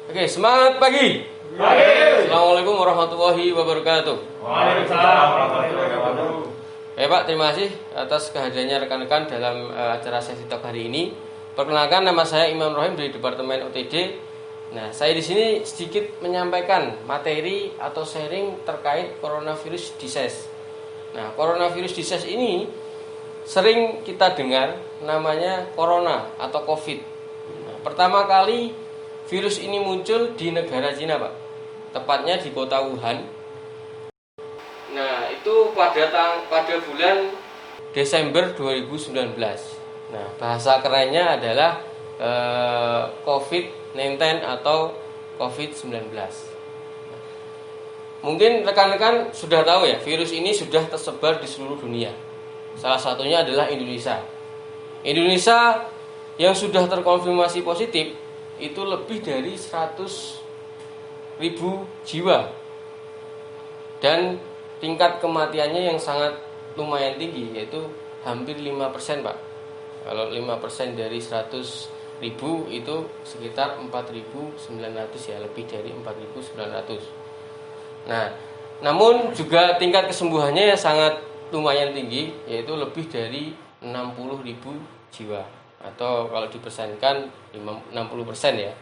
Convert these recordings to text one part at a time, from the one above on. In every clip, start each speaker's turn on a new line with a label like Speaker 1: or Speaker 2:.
Speaker 1: Oke, semangat pagi. Assalamualaikum warahmatullahi wabarakatuh.
Speaker 2: Waalaikumsalam warahmatullahi wabarakatuh.
Speaker 1: Pak, terima kasih atas kehadirannya rekan-rekan dalam acara sesi talk hari ini. Perkenalkan, nama saya Imam Rohim dari Departemen OTD. Nah, saya di sini sedikit menyampaikan materi atau sharing terkait coronavirus disease. Nah, coronavirus disease ini sering kita dengar namanya corona atau COVID. Nah, pertama kali virus ini muncul di negara Cina, Pak. Tepatnya di kota Wuhan. Nah, itu pada bulan Desember 2019. Nah, bahasa kerennya adalah COVID-19 atau COVID-19. Mungkin rekan-rekan sudah tahu ya, virus ini sudah tersebar di seluruh dunia. Salah satunya adalah Indonesia. Indonesia yang sudah terkonfirmasi positif itu lebih dari 100.000 jiwa. Dan tingkat kematiannya yang sangat lumayan tinggi, yaitu hampir 5%, Pak. Kalau 5% dari 100.000 itu sekitar 4.900 ya, lebih dari 4.900. Nah, namun juga tingkat kesembuhannya yang sangat lumayan tinggi, yaitu lebih dari 60.000 jiwa, atau kalau dipersenkan 60% ya.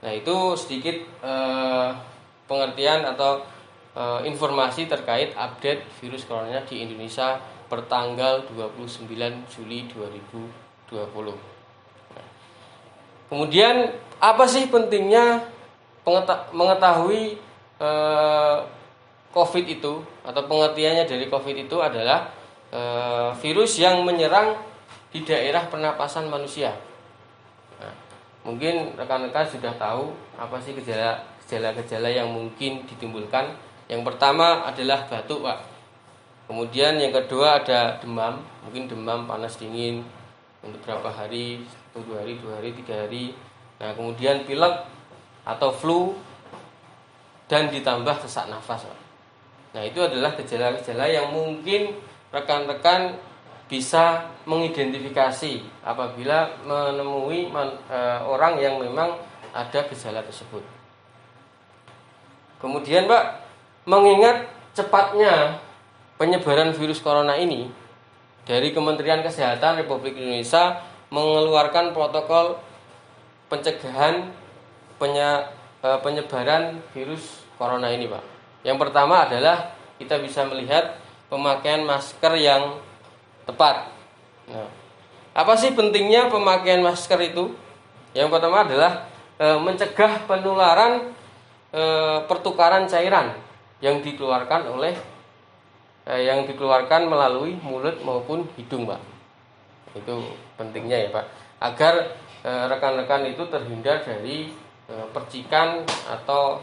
Speaker 1: Nah, itu sedikit pengertian atau informasi terkait update virus corona di Indonesia per tanggal 29 Juli 2020. Nah, kemudian apa sih pentingnya mengetahui COVID itu, atau pengertiannya dari COVID itu adalah virus yang menyerang di daerah pernapasan manusia. Nah, mungkin rekan-rekan sudah tahu apa sih gejala-gejala yang mungkin ditimbulkan. Yang pertama adalah batuk, Pak. Kemudian yang kedua ada demam, mungkin demam panas dingin untuk berapa hari, 1 hari, 2 hari, 3 hari. Nah, kemudian pilek atau flu dan ditambah sesak nafas, Pak. Nah, itu adalah gejala-gejala yang mungkin rekan-rekan bisa mengidentifikasi apabila menemui orang yang memang ada gejala tersebut. Kemudian, Pak, mengingat cepatnya penyebaran virus corona ini, dari Kementerian Kesehatan Republik Indonesia mengeluarkan protokol pencegahan penyebaran virus corona ini, Pak. Yang pertama adalah kita bisa melihat pemakaian masker yang tepat. Nah, apa sih pentingnya pemakaian masker itu? Yang pertama adalah mencegah penularan pertukaran cairan yang dikeluarkan melalui mulut maupun hidung, Pak. Itu pentingnya ya, Pak, agar rekan-rekan itu terhindar dari percikan atau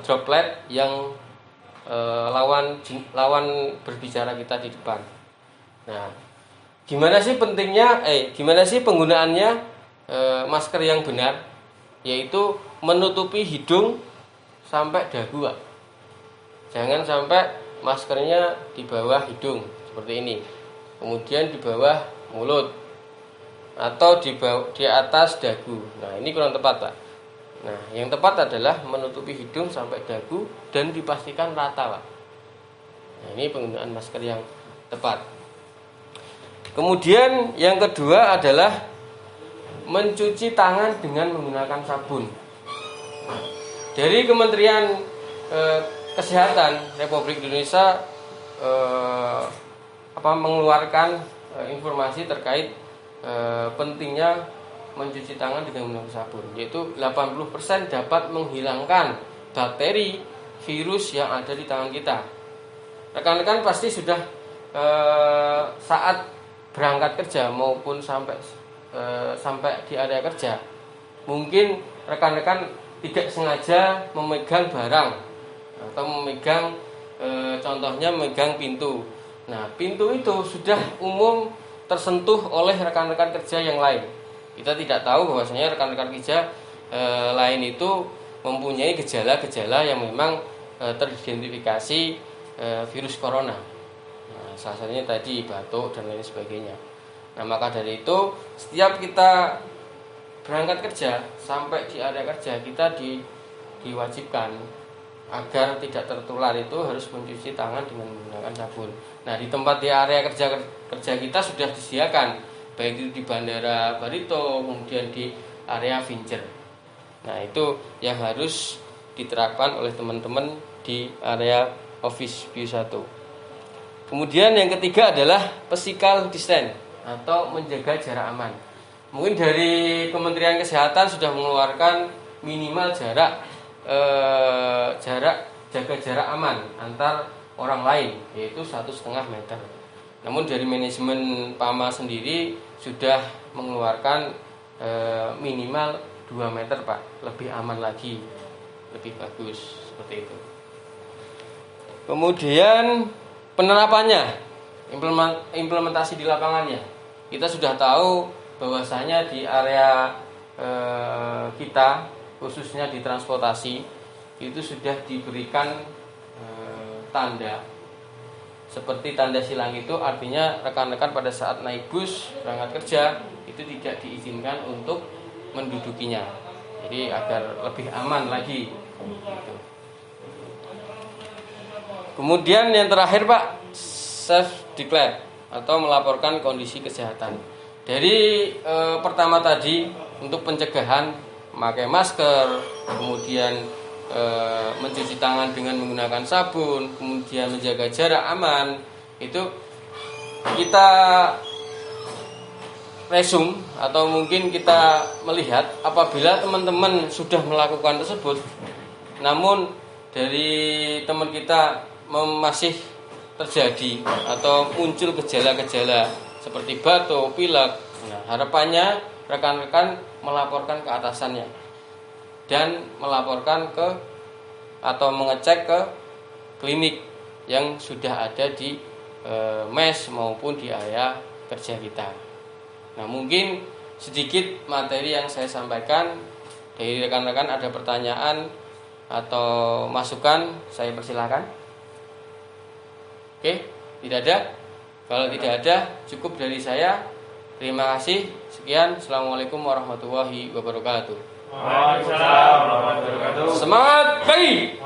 Speaker 1: droplet yang lawan berbicara kita di depan. Nah, gimana sih penggunaannya masker yang benar? Yaitu menutupi hidung sampai dagu, Pak. Jangan sampai maskernya di bawah hidung seperti ini, kemudian di bawah mulut, atau di atas dagu. Nah, ini kurang tepat, Pak. Nah, yang tepat adalah menutupi hidung sampai dagu dan dipastikan rata, Pak. Nah, ini penggunaan masker yang tepat. Kemudian yang kedua adalah mencuci tangan dengan menggunakan sabun. Dari Kementerian Kesehatan Republik Indonesia mengeluarkan informasi terkait pentingnya mencuci tangan dengan menggunakan sabun, yaitu 80% dapat menghilangkan bakteri virus yang ada di tangan kita. Rekan-rekan pasti sudah saat berangkat kerja maupun sampai di area kerja, mungkin rekan-rekan tidak sengaja memegang barang atau contohnya memegang pintu. Nah, pintu itu sudah umum tersentuh oleh rekan-rekan kerja yang lain. Kita tidak tahu bahwasanya rekan-rekan kerja lain itu mempunyai gejala-gejala yang memang teridentifikasi virus corona. Nah, salah satunya tadi batuk dan lain sebagainya. Nah, maka dari itu setiap kita berangkat kerja sampai di area kerja kita diwajibkan agar tidak tertular itu harus mencuci tangan dengan menggunakan sabun. Nah, di tempat di area kerja kita sudah disediakan, baik itu di Bandara Barito, kemudian di area Vincer. Nah, itu yang harus diterapkan oleh teman-teman di area Office View 1. Kemudian yang ketiga adalah physical distance atau menjaga jarak aman. Mungkin dari Kementerian Kesehatan sudah mengeluarkan minimal jaga jarak aman antar orang lain, yaitu 1,5 meter. Namun dari manajemen PAMA sendiri sudah mengeluarkan minimal 2 meter Pak, lebih aman lagi, lebih bagus seperti itu. Kemudian penerapannya, implementasi di lapangannya, kita sudah tahu bahwasanya di area kita, khususnya di transportasi, itu sudah diberikan tanda seperti tanda silang. Itu artinya rekan-rekan pada saat naik bus berangkat kerja itu tidak diizinkan untuk mendudukinya, jadi agar lebih aman lagi gitu. Kemudian yang terakhir Pak, self declare atau melaporkan kondisi kesehatan. Dari pertama tadi untuk pencegahan memakai masker, kemudian mencuci tangan dengan menggunakan sabun, kemudian menjaga jarak aman, itu kita resume atau mungkin kita melihat apabila teman-teman sudah melakukan tersebut, namun dari teman kita masih terjadi atau muncul gejala-gejala seperti batuk, pilek. Nah, harapannya rekan-rekan melaporkan ke atasannya dan melaporkan ke atau mengecek ke klinik yang sudah ada di mes maupun di area kerja kita. Nah, mungkin sedikit materi yang saya sampaikan. Dari rekan-rekan ada pertanyaan atau masukan, saya persilakan. Oke, tidak ada. Kalau tidak ada, cukup dari saya. Terima kasih. Sekian. Assalamualaikum warahmatullahi wabarakatuh.
Speaker 2: Waalaikumsalam warahmatullahi wabarakatuh.
Speaker 1: Semangat pagi.